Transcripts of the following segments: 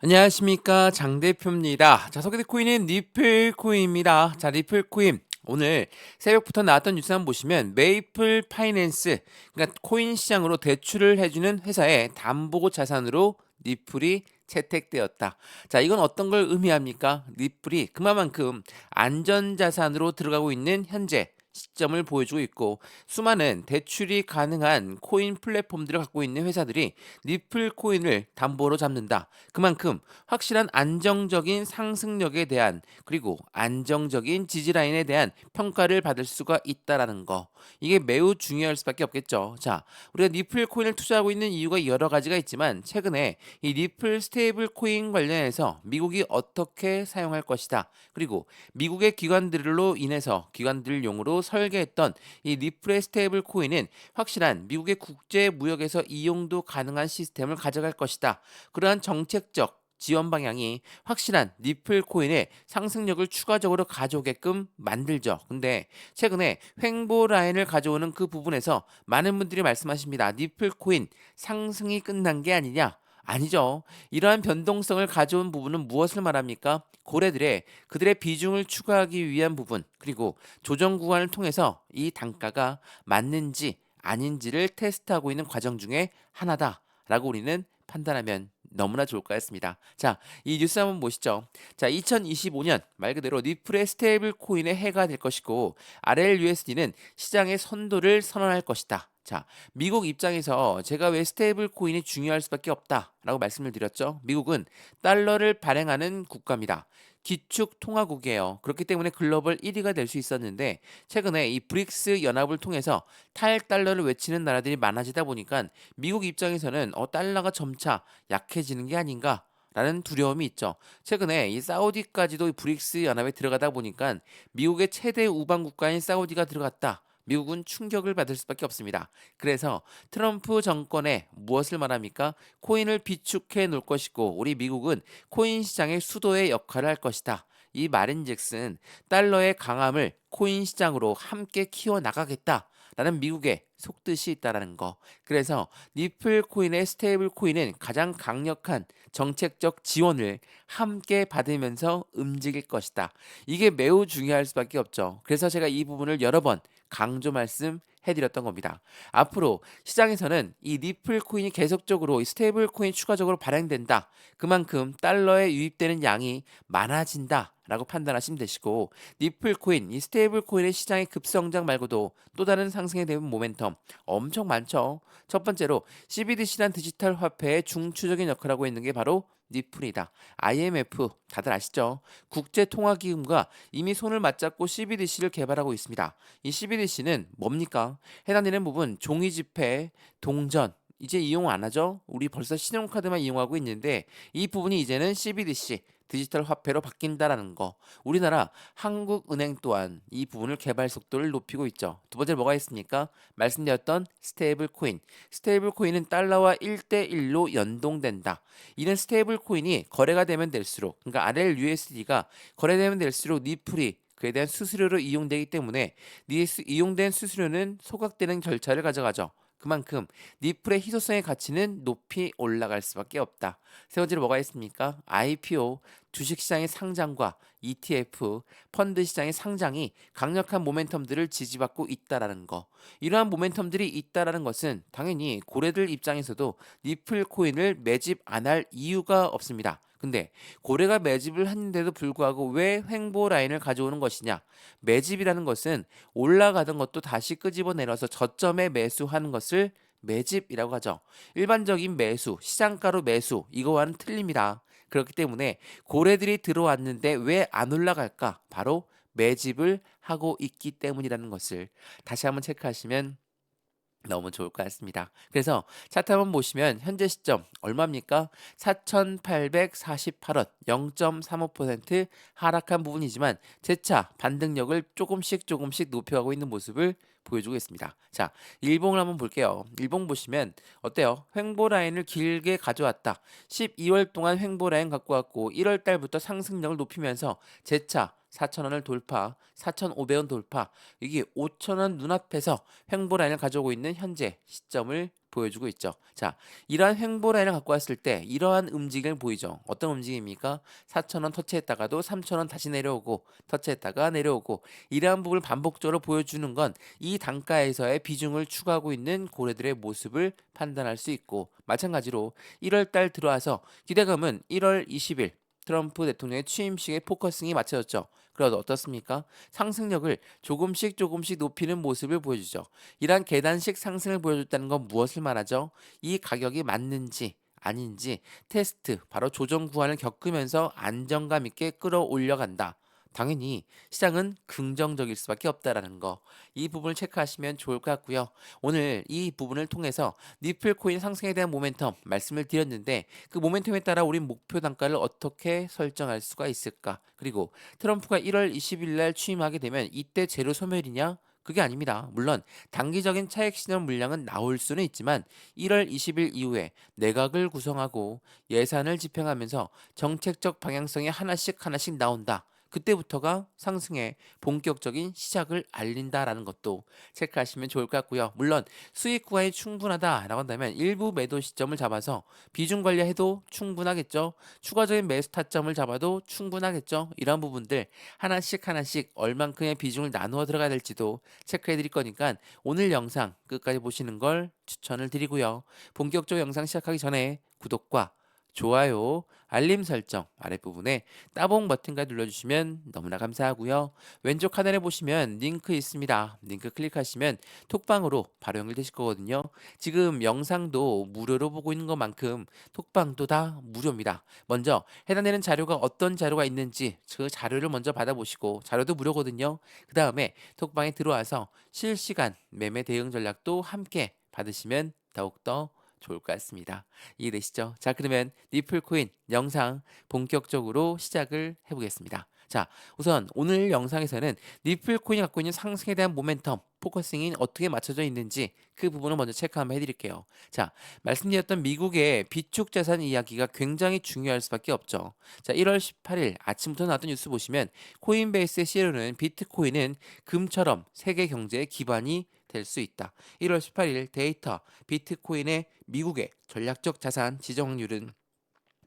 안녕하십니까 장 대표입니다. 자, 소개될 코인은 리플 코인입니다. 자, 리플 코인 오늘 새벽부터 나왔던 뉴스 한번 보시면 메이플 파이낸스, 그러니까 코인 시장으로 대출을 해주는 회사의 담보 자산으로 리플이 채택되었다. 자, 이건 어떤 걸 의미합니까? 리플이 그만큼 안전 자산으로 들어가고 있는 현재 시점을 보여주고 있고, 수많은 대출이 가능한 코인 플랫폼들을 갖고 있는 회사들이 리플 코인을 담보로 잡는다. 그만큼 확실한 안정적인 상승력에 대한, 그리고 안정적인 지지라인에 대한 평가를 받을 수가 있다라는 거, 이게 매우 중요할 수밖에 없겠죠. 자, 우리가 리플 코인을 투자하고 있는 이유가 여러 가지가 있지만, 최근에 이 리플 스테이블 코인 관련해서 미국이 어떻게 사용할 것이다, 그리고 미국의 기관들로 인해서 기관들용으로 설계했던 이 리플의 스테이블 코인은 확실한 미국의 국제 무역에서 이용도 가능한 시스템을 가져갈 것이다. 그러한 정책적 지원 방향이 확실한 리플 코인의 상승력을 추가적으로 가져오게끔 만들죠. 근데 최근에 횡보 라인을 가져오는 그 부분에서 많은 분들이 말씀하십니다. 리플 코인 상승이 끝난 게 아니냐? 아니죠. 이러한 변동성을 가져온 부분은 무엇을 말합니까? 고래들의 그들의 비중을 추가하기 위한 부분, 그리고 조정 구간을 통해서 이 단가가 맞는지 아닌지를 테스트하고 있는 과정 중에 하나다라고 우리는 판단하면 너무나 좋을 것 같습니다. 자, 이 뉴스 한번 보시죠. 자, 2025년 말 그대로 리플의 스테이블 코인의 해가 될 것이고, RLUSD는 시장의 선도를 선언할 것이다. 자, 미국 입장에서 제가 왜 스테이블 코인이 중요할 수밖에 없다라고 말씀을 드렸죠. 미국은 달러를 발행하는 국가입니다. 기축 통화국이에요. 그렇기 때문에 글로벌 1위가 될 수 있었는데, 최근에 이 브릭스 연합을 통해서 탈달러를 외치는 나라들이 많아지다 보니까 미국 입장에서는 달러가 점차 약해지는 게 아닌가 라는 두려움이 있죠. 최근에 이 사우디까지도 이 브릭스 연합에 들어가다 보니까 미국의 최대 우방 국가인 사우디가 들어갔다. 미국은 충격을 받을 수밖에 없습니다. 그래서 트럼프 정권에 무엇을 말합니까? 코인을 비축해 놓을 것이고, 우리 미국은 코인 시장의 수도의 역할을 할 것이다. 이 말인즉슨 달러의 강함을 코인 시장으로 함께 키워 나가겠다. 라는 미국의 속뜻이 있다라는 거. 그래서 리플 코인의 스테이블 코인은 가장 강력한 정책적 지원을 함께 받으면서 움직일 것이다. 이게 매우 중요할 수밖에 없죠. 그래서 제가 이 부분을 여러 번 강조 말씀해드렸던 겁니다. 앞으로 시장에서는 이 리플 코인이 계속적으로 이 스테이블 코인 추가적으로 발행된다. 그만큼 달러에 유입되는 양이 많아진다. 라고 판단하시면 되시고, 리플 코인, 이 스테이블 코인의 시장의 급성장 말고도 또 다른 상승에 대한 모멘텀 엄청 많죠. 첫 번째로 CBDC란 디지털 화폐의 중추적인 역할을 하고 있는 게 바로 리플이다. IMF 다들 아시죠? 국제통화기금과 이미 손을 맞잡고 CBDC를 개발하고 있습니다. 이 CBDC는 뭡니까? 해당되는 부분 종이지폐, 동전, 이제 이용 안 하죠? 우리 벌써 신용카드만 이용하고 있는데, 이 부분이 이제는 CBDC 디지털 화폐로 바뀐다라는 거. 우리나라 한국은행 또한 이 부분을 개발 속도를 높이고 있죠. 두 번째 뭐가 있습니까? 말씀드렸던 스테이블 코인. 스테이블 코인은 달러와 1대1로 연동된다. 이런 스테이블 코인이 거래가 되면 될수록, 그러니까 RLUSD가 거래되면 될수록 리플이 그에 대한 수수료로 이용되기 때문에 이용된 수수료는 소각되는 절차를 가져가죠. 그만큼 리플의 희소성의 가치는 높이 올라갈 수밖에 없다. 세 번째로 뭐가 있습니까? IPO, 주식시장의 상장과 ETF, 펀드 시장의 상장이 강력한 모멘텀들을 지지받고 있다라는 거. 이러한 모멘텀들이 있다라는 것은 당연히 고래들 입장에서도 리플 코인을 매집 안 할 이유가 없습니다. 근데 고래가 매집을 했는데도 불구하고 왜 횡보 라인을 가져오는 것이냐? 매집이라는 것은 올라가던 것도 다시 끄집어 내려서 저점에 매수하는 것을 매집이라고 하죠. 일반적인 매수, 시장가로 매수, 이거와는 틀립니다. 그렇기 때문에 고래들이 들어왔는데 왜 안 올라갈까? 바로 매집을 하고 있기 때문이라는 것을 다시 한번 체크하시면 너무 좋을 것 같습니다. 그래서 차트 한번 보시면 현재 시점 얼마입니까? 4,848원, 0.35% 하락한 부분이지만 재차 반등력을 조금씩 높여가고 있는 모습을 보여주고 있습니다. 자, 일봉을 한번 볼게요. 일봉 보시면 어때요? 횡보 라인을 길게 가져왔다. 12월 동안 횡보 라인 갖고 왔고 1월 달부터 상승력을 높이면서 재차 4,000원을 돌파, 4,500원 돌파, 이게 5,000원 눈앞에서 횡보 라인을 가져오고 있는 현재 시점을 보여주고 있죠. 자, 이러한 횡보 라인을 갖고 왔을 때 이러한 움직임을 보이죠. 어떤 움직임입니까? 4,000원 터치했다가도 3,000원 다시 내려오고 터치했다가 내려오고 이러한 부분을 반복적으로 보여주는 건 이 단가에서의 비중을 추구하고 있는 고래들의 모습을 판단할 수 있고 마찬가지로 1월 달 들어와서 기대감은 1월 20일 트럼프 대통령의 취임식에 포커싱이 맞춰졌죠. 그래서 어떻습니까? 상승력을 조금씩 높이는 모습을 보여주죠. 이러한 계단식 상승을 보여줬다는 건 무엇을 말하죠? 이 가격이 맞는지 아닌지 테스트, 바로 조정 구간을 겪으면서 안정감 있게 끌어올려간다. 당연히 시장은 긍정적일 수밖에 없다라는 거. 이 부분을 체크하시면 좋을 것 같고요. 오늘 이 부분을 통해서 니플 코인 상승에 대한 모멘텀 말씀을 드렸는데 그 모멘텀에 따라 우리 목표 단가를 어떻게 설정할 수가 있을까? 그리고 트럼프가 1월 20일 날 취임하게 되면 이때 제로 소멸이냐? 그게 아닙니다. 물론 단기적인 차익 실현 물량은 나올 수는 있지만 1월 20일 이후에 내각을 구성하고 예산을 집행하면서 정책적 방향성이 하나씩 나온다. 그때부터가 상승의 본격적인 시작을 알린다라는 것도 체크하시면 좋을 것 같고요. 물론 수익 구간이 충분하다라고 한다면 일부 매도 시점을 잡아서 비중 관리해도 충분하겠죠. 추가적인 매수 타점을 잡아도 충분하겠죠. 이런 부분들 하나씩 얼만큼의 비중을 나누어 들어가야 될지도 체크해 드릴 거니까 오늘 영상 끝까지 보시는 걸 추천을 드리고요. 본격적 영상 시작하기 전에 구독과 좋아요, 알림 설정 아랫부분에 따봉 버튼까지 눌러주시면 너무나 감사하고요. 왼쪽 하단에 보시면 링크 있습니다. 링크 클릭하시면 톡방으로 바로 연결되실 거거든요. 지금 영상도 무료로 보고 있는 것만큼 톡방도 다 무료입니다. 먼저 해당되는 자료가 어떤 자료가 있는지 그 자료를 먼저 받아보시고 자료도 무료거든요. 그 다음에 톡방에 들어와서 실시간 매매 대응 전략도 함께 받으시면 더욱더 좋을 것 같습니다. 이해되시죠? 자, 그러면 니플코인 영상 본격적으로 시작을 해보겠습니다. 자, 우선 오늘 영상에서는 니플코인이 갖고 있는 상승에 대한 모멘텀, 포커싱이 어떻게 맞춰져 있는지 그 부분을 먼저 체크 한번 해드릴게요. 자, 말씀드렸던 미국의 비축 자산 이야기가 굉장히 중요할 수밖에 없죠. 자, 1월 18일 아침부터 나왔던 뉴스 보시면 코인베이스의 CEO는 비트코인은 금처럼 세계 경제의 기반이 될 수 있다. 1월 18일 데이터 비트코인의 미국의 전략적 자산 지정 확률은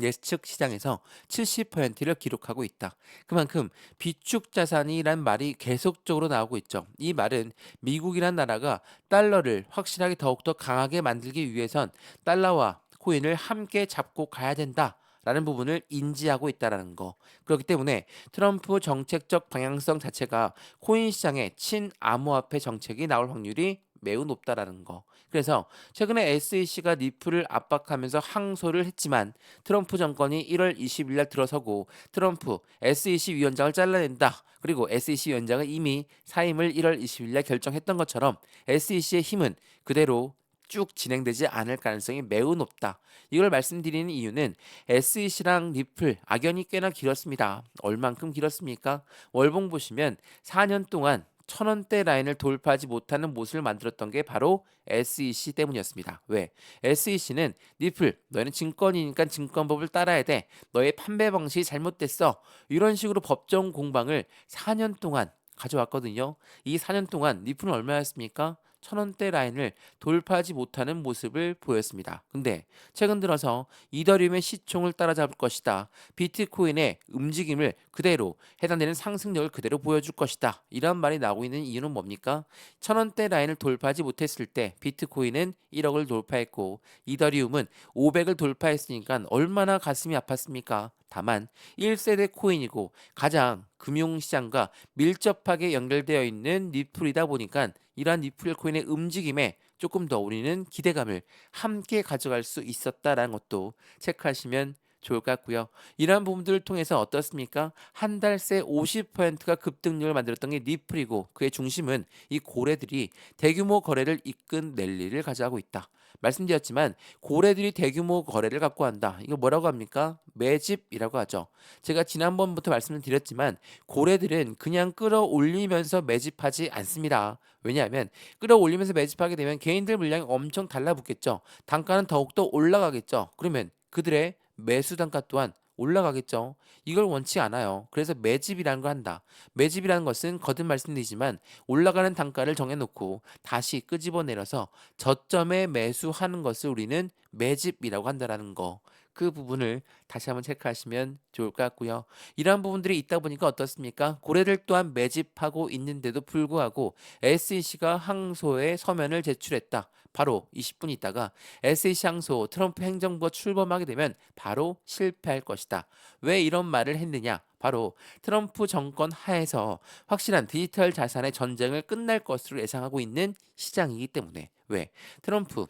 예측 시장에서 70%를 기록하고 있다. 그만큼 비축 자산이란 말이 계속적으로 나오고 있죠. 이 말은 미국이란 나라가 달러를 확실하게 더욱더 강하게 만들기 위해선 달러와 코인을 함께 잡고 가야 된다. 라는 부분을 인지하고 있다라는 거. 그렇기 때문에 트럼프 정책적 방향성 자체가 코인 시장의 친암호화폐 정책이 나올 확률이 매우 높다라는 거. 그래서 최근에 SEC가 니플을 압박하면서 항소를 했지만 트럼프 정권이 1월 20일 날 들어서고 트럼프 SEC 위원장을 잘라낸다. 그리고 SEC 위원장은 이미 사임을 1월 20일 날 결정했던 것처럼 SEC의 힘은 그대로 쭉 진행되지 않을 가능성이 매우 높다. 이걸 말씀드리는 이유는 SEC랑 리플 악연이 꽤나 길었습니다. 얼만큼 길었습니까? 월봉 보시면 4년 동안 1,000원대 라인을 돌파하지 못하는 모습을 만들었던 게 바로 SEC 때문이었습니다. 왜? SEC는 리플, 너희는 증권이니까 증권법을 따라야 돼. 너의 판매 방식이 잘못됐어. 이런 식으로 법정 공방을 4년 동안 가져왔거든요. 이 4년 동안 리플은 얼마였습니까? 1,000원대 라인을 돌파하지 못하는 모습을 보였습니다. 근데 최근 들어서 이더리움의 시총을 따라잡을 것이다. 비트코인의 움직임을 그대로 해당되는 상승력을 그대로 보여줄 것이다. 이런 말이 나오고 있는 이유는 뭡니까? 1,000원대 라인을 돌파하지 못했을 때 비트코인은 1억을 돌파했고 이더리움은 500을 돌파했으니까 얼마나 가슴이 아팠습니까? 다만 1세대 코인이고 가장 금융시장과 밀접하게 연결되어 있는 리플이다 보니까 이러한 리플 코인의 움직임에 조금 더 우리는 기대감을 함께 가져갈 수 있었다라는 것도 체크하시면 좋을 것 같고요. 이러한 부분들을 통해서 어떻습니까? 한 달 새 50%가 급등률을 만들었던 게 리플이고 그의 중심은 이 고래들이 대규모 거래를 이끈 랠리를 가져가고 있다. 말씀드렸지만 고래들이 대규모 거래를 갖고 한다. 이거 뭐라고 합니까? 매집이라고 하죠. 제가 지난번부터 말씀을 드렸지만 고래들은 그냥 끌어올리면서 매집하지 않습니다. 왜냐하면 끌어올리면서 매집하게 되면 개인들 물량이 엄청 달라붙겠죠. 단가는 더욱더 올라가겠죠. 그러면 그들의 매수 단가 또한 올라가겠죠. 이걸 원치 않아요. 그래서 매집이라는 걸 한다. 매집이라는 것은 거듭 말씀드리지만 올라가는 단가를 정해놓고 다시 끄집어내려서 저점에 매수하는 것을 우리는 매집이라고 한다라는 거. 그 부분을 다시 한번 체크하시면 좋을 것 같고요. 이러한 부분들이 있다 보니까 어떻습니까? 고래들 또한 매집하고 있는데도 불구하고 SEC가 항소에 서면을 제출했다. 바로 20분 있다가 SEC 항소 트럼프 행정부가 출범하게 되면 바로 실패할 것이다. 왜 이런 말을 했느냐? 바로 트럼프 정권 하에서 확실한 디지털 자산의 전쟁을 끝날 것으로 예상하고 있는 시장이기 때문에. 왜? 트럼프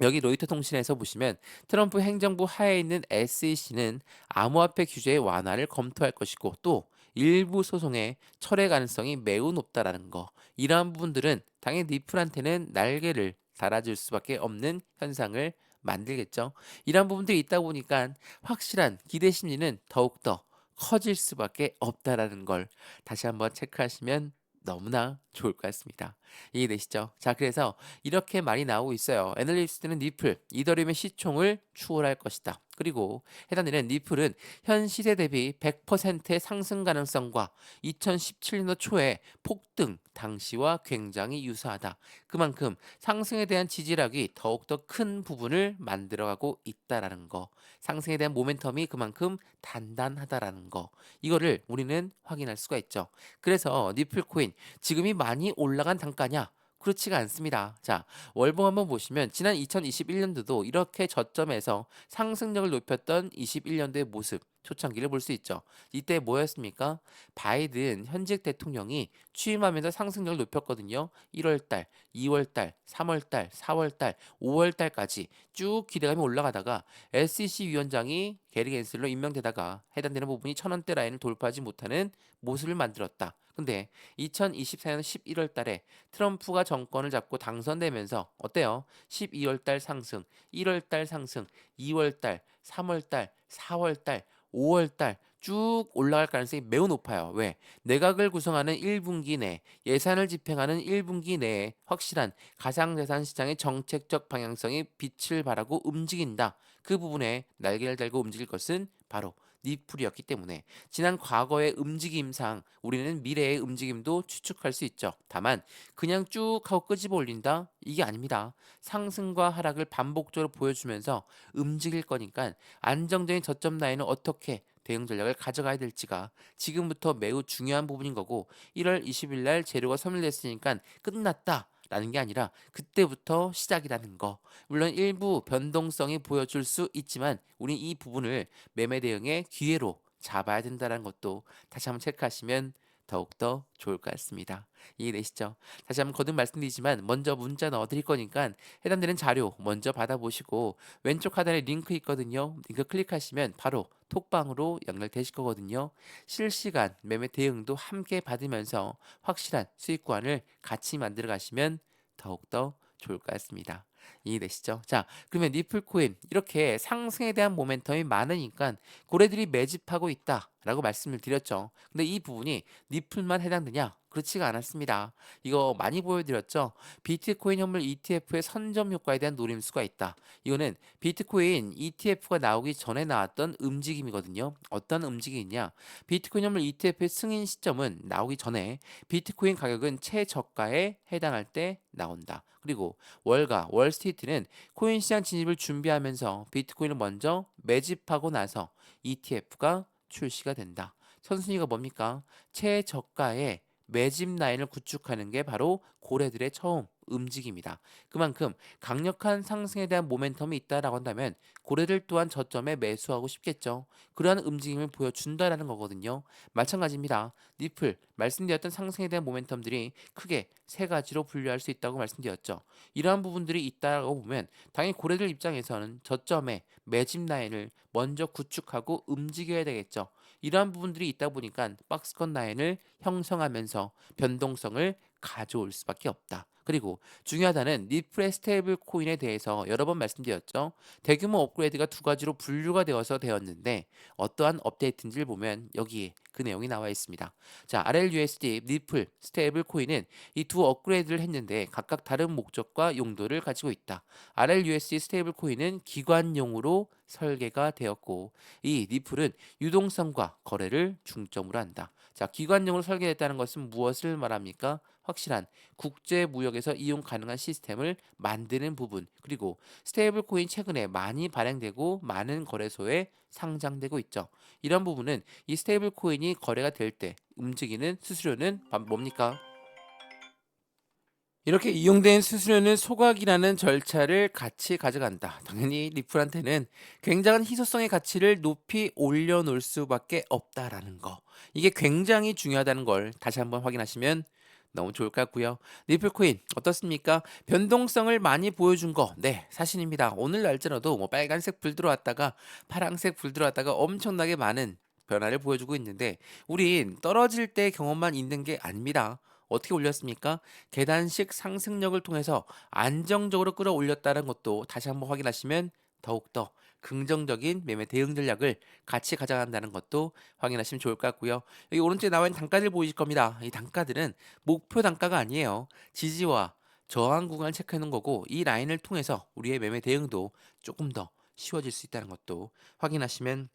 여기 로이터 통신에서 보시면 트럼프 행정부 하에 있는 SEC는 암호화폐 규제의 완화를 검토할 것이고 또 일부 소송의 철회 가능성이 매우 높다라는 거. 이러한 부분들은 당연히 리플한테는 날개를 달아줄 수밖에 없는 현상을 만들겠죠. 이러한 부분들이 있다 보니까 확실한 기대 심리는 더욱더 커질 수밖에 없다라는 걸 다시 한번 체크하시면 너무나 좋을 것 같습니다. 이해되시죠? 자, 그래서 이렇게 말이 나오고 있어요. 애널리스트는 리플, 이더리움의 시총을 추월할 것이다. 그리고 해당되는 리플은 현 시세 대비 100%의 상승 가능성과 2017년도 초에 폭등 당시와 굉장히 유사하다. 그만큼 상승에 대한 지지력이 더욱더 큰 부분을 만들어가고 있다라는 거. 상승에 대한 모멘텀이 그만큼 단단하다라는 거. 이거를 우리는 확인할 수가 있죠. 그래서 리플 코인 지금이 많이 올라간 단가냐? 그렇지가 않습니다. 자, 월봉 한번 보시면 지난 2021년도도 이렇게 저점에서 상승력을 높였던 21년도의 모습, 초창기를 볼 수 있죠. 이때 뭐였습니까? 바이든 현직 대통령이 취임하면서 상승력을 높였거든요. 1월달, 2월달, 3월달, 4월달, 5월달까지 쭉 기대감이 올라가다가 SEC 위원장이 게리 겐슬로 임명되다가 해당되는 부분이 1000원대 라인을 돌파하지 못하는 모습을 만들었다. 근데 2024년 11월 달에 트럼프가 정권을 잡고 당선되면서 어때요? 12월 달 상승, 1월 달 상승, 2월 달, 3월 달, 4월 달, 5월 달 쭉 올라갈 가능성이 매우 높아요. 왜? 내각을 구성하는 1분기 내, 예산을 집행하는 1분기 내에 확실한 가상자산 시장의 정책적 방향성이 빛을 발하고 움직인다. 그 부분에 날개를 달고 움직일 것은 바로 니플이었기 때문에 지난 과거의 움직임상 우리는 미래의 움직임도 추측할 수 있죠. 다만 그냥 쭉 하고 끄집어 올린다? 이게 아닙니다. 상승과 하락을 반복적으로 보여주면서 움직일 거니까 안정적인 저점 라인을 어떻게 대응 전략을 가져가야 될지가 지금부터 매우 중요한 부분인 거고 1월 20일 날 재료가 소멸됐으니까 끝났다. 라는 게 아니라 그때부터 시작이라는 거. 물론 일부 변동성이 보여줄 수 있지만 우리 이 부분을 매매 대응의 기회로 잡아야 된다는 것도 다시 한번 체크하시면 더욱더 좋을 것 같습니다. 이해되시죠? 다시 한번 거듭 말씀드리지만 먼저 문자 넣어드릴 거니까 해당되는 자료 먼저 받아보시고 왼쪽 하단에 링크 있거든요. 링크 클릭하시면 바로 톡방으로 연결되실 거거든요. 실시간 매매 대응도 함께 받으면서 확실한 수익관을 같이 만들어 가시면 더욱더 좋을 것 같습니다. 이해되시죠? 자, 그러면 리플코인 이렇게 상승에 대한 모멘텀이 많으니까 고래들이 매집하고 있다라고 말씀을 드렸죠. 근데 이 부분이 리플만 해당되냐? 그렇지가 않았습니다. 이거 많이 보여드렸죠. 비트코인 현물 ETF의 선점 효과에 대한 노림수가 있다. 이거는 비트코인 ETF가 나오기 전에 나왔던 움직임이거든요. 어떤 움직임이냐? 비트코인 현물 ETF의 승인 시점은 나오기 전에 비트코인 가격은 최저가에 해당할 때 나온다. 그리고 월가, 월스트리트는 코인 시장 진입을 준비하면서 비트코인을 먼저 매집하고 나서 ETF가 출시가 된다. 선순위가 뭡니까? 최저가에 매집 라인을 구축하는 게 바로 고래들의 처음 움직임이다. 그만큼 강력한 상승에 대한 모멘텀이 있다라고 한다면 고래들 또한 저점에 매수하고 싶겠죠. 그러한 움직임을 보여준다라는 거거든요. 마찬가지입니다. 니플 말씀드렸던 상승에 대한 모멘텀들이 크게 세 가지로 분류할 수 있다고 말씀드렸죠. 이러한 부분들이 있다고 보면 당연히 고래들 입장에서는 저점에 매집 라인을 먼저 구축하고 움직여야 되겠죠. 이러한 부분들이 있다 보니까 박스권 라인을 형성하면서 변동성을 가져올 수밖에 없다. 그리고 중요하다는 리플의 스테이블 코인에 대해서 여러 번 말씀드렸죠. 대규모 업그레이드가 두 가지로 분류가 되어서 되었는데 어떠한 업데이트인지를 보면 여기에 그 내용이 나와 있습니다. 자, RLUSD, 리플, 스테이블 코인은 이 두 업그레이드를 했는데 각각 다른 목적과 용도를 가지고 있다. RLUSD 스테이블 코인은 기관용으로 설계가 되었고 이 리플은 유동성과 거래를 중점으로 한다. 자, 기관용으로 설계됐다는 것은 무엇을 말합니까? 확실한 국제 무역에서 이용 가능한 시스템을 만드는 부분, 그리고 스테이블 코인 최근에 많이 발행되고 많은 거래소에 상장되고 있죠. 이런 부분은 이 스테이블 코인이 거래가 될 때 움직이는 수수료는 뭡니까? 이렇게 이용된 수수료는 소각이라는 절차를 같이 가져간다. 당연히 리플한테는 굉장한 희소성의 가치를 높이 올려놓을 수밖에 없다라는 거. 이게 굉장히 중요하다는 걸 다시 한번 확인하시면 너무 좋을 것 같고요. 리플코인 어떻습니까? 변동성을 많이 보여준 거, 네, 사실입니다. 오늘 날짜로도 뭐 빨간색 불 들어왔다가 파란색 불 들어왔다가 엄청나게 많은 변화를 보여주고 있는데 우린 떨어질 때 경험만 있는 게 아닙니다. 어떻게 올렸습니까? 계단식 상승력을 통해서 안정적으로 끌어올렸다는 것도 다시 한번 확인하시면 더욱더 긍정적인 매매 대응 전략을 같이 가져간다는 것도 확인하시면 좋을 것 같고요. 여기 오른쪽에 나와 있는 단가들 보이실 겁니다. 이 단가들은 목표 단가가 아니에요. 지지와 저항 구간을 체크해 놓은 거고 이 라인을 통해서 우리의 매매 대응도 조금 더 쉬워질 수 있다는 것도 확인하시면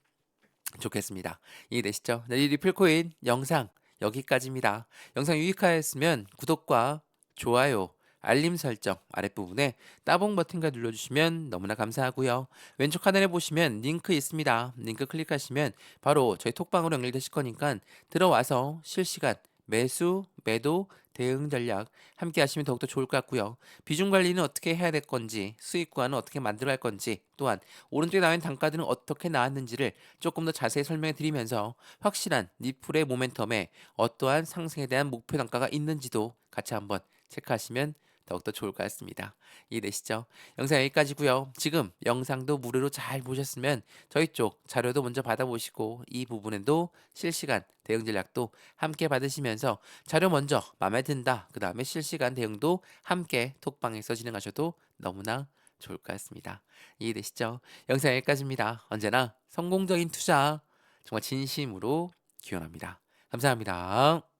좋겠습니다. 이해되시죠? 네, 이 리플코인 영상 여기까지입니다. 영상 유익하였으면 구독과 좋아요, 알림 설정 아랫부분에 따봉 버튼과 눌러주시면 너무나 감사하고요. 왼쪽 하단에 보시면 링크 있습니다. 링크 클릭하시면 바로 저희 톡방으로 연결되실 거니까 들어와서 실시간 매수, 매도, 대응 전략 함께 하시면 더욱더 좋을 것 같고요. 비중 관리는 어떻게 해야 될 건지, 수익과는 어떻게 만들어 갈 건지, 또한 오른쪽에 나와 있는 단가들은 어떻게 나왔는지를 조금 더 자세히 설명해 드리면서 확실한 니플의 모멘텀에 어떠한 상승에 대한 목표 단가가 있는지도 같이 한번 체크하시면 더욱더 좋을 것 같습니다. 이해되시죠? 영상 여기까지고요. 지금 영상도 무료로 잘 보셨으면 저희 쪽 자료도 먼저 받아보시고 이 부분에도 실시간 대응 전략도 함께 받으시면서 자료 먼저 마음에 든다. 그 다음에 실시간 대응도 함께 톡방에서 진행하셔도 너무나 좋을 것 같습니다. 이해되시죠? 영상 여기까지입니다. 언제나 성공적인 투자 정말 진심으로 기원합니다. 감사합니다.